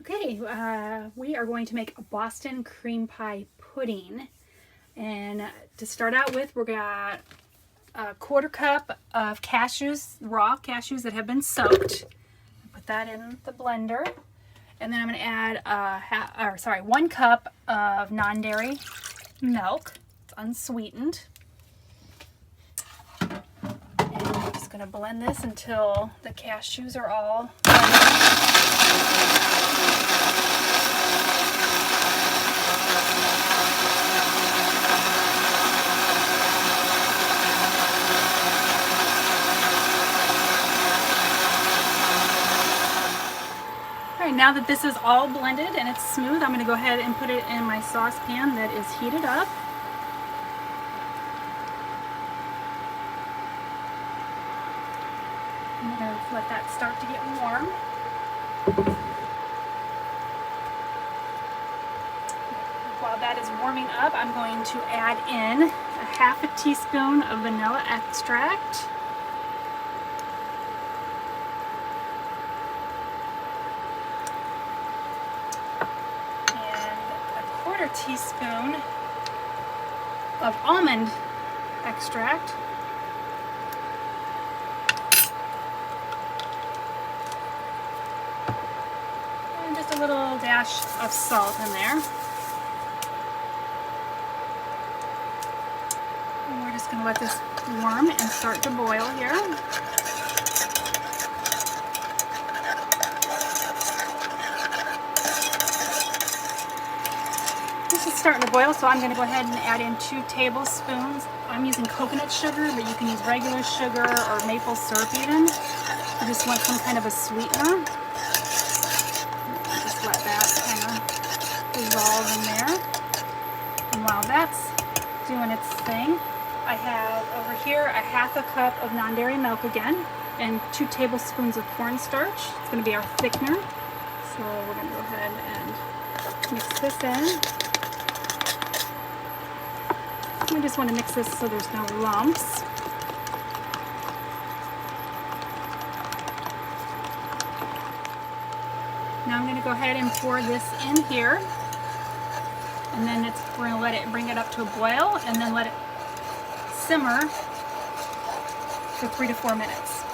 Okay, we are going to make a Boston cream pie pudding. And to start out with, we're got a 1/4 cup of cashews, raw cashews that have been soaked. Put that in the blender. And then I'm going to add 1 cup of non-dairy milk. It's unsweetened. And I'm just going to blend this until the cashews are all now that this is all blended and it's smooth, I'm going to go ahead and put it in my saucepan that is heated up. I'm going to let that start to get warm. While that is warming up, I'm going to add in a 1/2 teaspoon of vanilla extract. And 1/4 teaspoon of almond extract. And just a little dash of salt in there. And we're just going to let this warm and start to boil here. This is starting to boil, so I'm going to go ahead and add in 2 tablespoons. I'm using coconut sugar, but you can use regular sugar or maple syrup even. I just want some kind of a sweetener. Just let that kind of dissolve in there. And while that's doing its thing, I have over here a 1/2 cup of non-dairy milk again and 2 tablespoons of cornstarch. It's going to be our thickener. So we're going to go ahead and mix this in. We just want to mix this so there's no lumps. Now I'm going to go ahead and pour this in here. And then we're going to let it bring it up to a boil and then let it simmer for 3 to 4 minutes.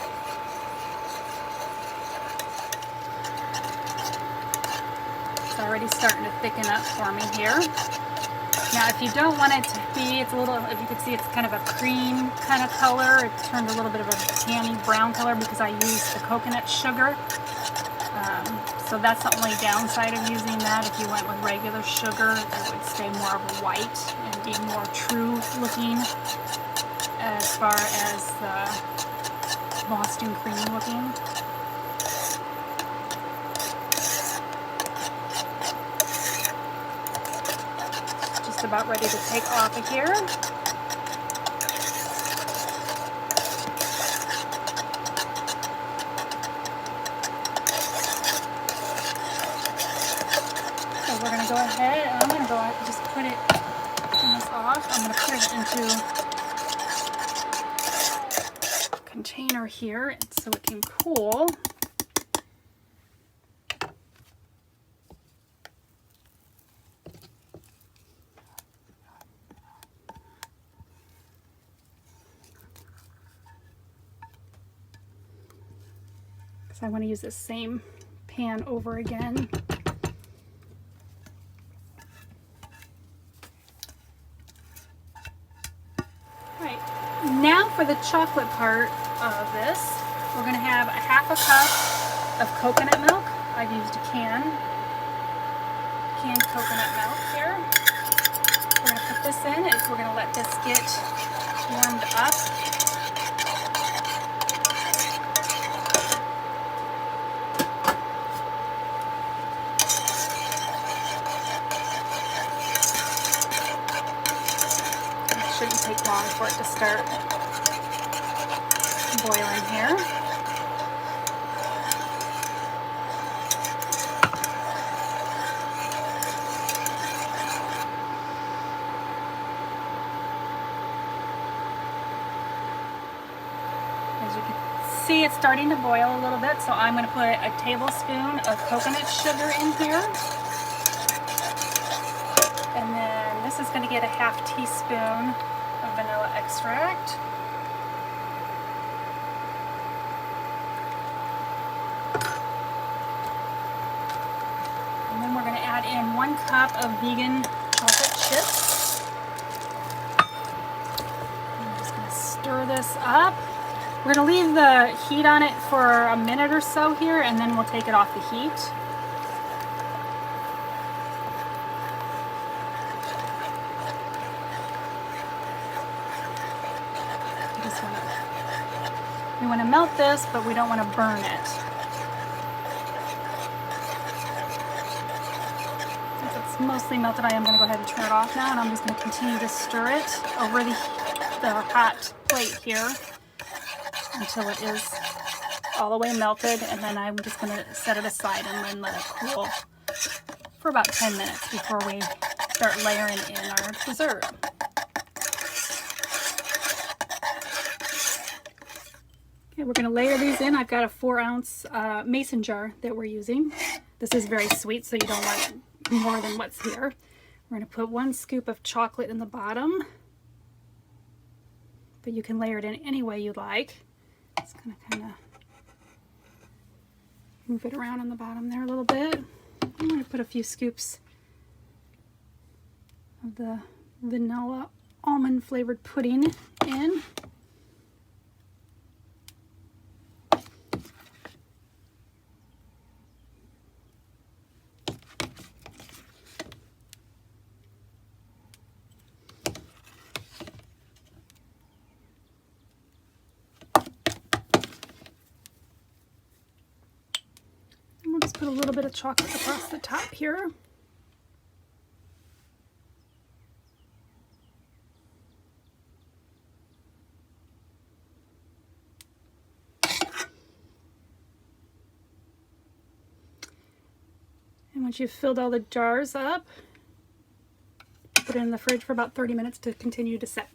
It's already starting to thicken up for me here. Now if you don't want it to be, it's a little, if you can see, it's kind of a cream kind of color. It turned a little bit of a tanny brown color because I used the coconut sugar. So that's the only downside of using that. If you went with regular sugar, it would stay more of a white and be more true looking as far as the Boston cream looking. Just about ready to take off of here. We're going to go ahead and I'm going to go ahead and just put it, turn this off. I'm going to put it into a container here so it can cool. Because I want to use this same pan over again. Now for the chocolate part of this, we're going to have a 1/2 cup of coconut milk. I've used a canned coconut milk here. We're going to put this in and we're going to let this get warmed up. It shouldn't take long for it to start boiling here. As you can see it's starting to boil a little bit, so I'm going to put a tablespoon of coconut sugar in here. And then this is going to get a half teaspoon of vanilla extract. And then we're going to add in 1 cup of vegan chocolate chips. I'm just going to stir this up. We're going to leave the heat on it for a minute or so here, and then we'll take it off the heat. We want to melt this, but we don't want to burn it. Since it's mostly melted, I am going to go ahead and turn it off now, and I'm just going to continue to stir it over the hot plate here until it is all the way melted, and then I'm just going to set it aside and then let it cool for about 10 minutes before we start layering in our dessert. Okay, we're going to layer these in. I've got a 4-ounce mason jar that we're using. This is very sweet, so you don't want more than what's here. We're going to put 1 scoop of chocolate in the bottom, but you can layer it in any way you like. Just going to kind of move it around on the bottom there a little bit. I'm going to put a few scoops of the vanilla almond flavored pudding in. Put a little bit of chocolate across the top here. And once you've filled all the jars up, put it in the fridge for about 30 minutes to continue to set.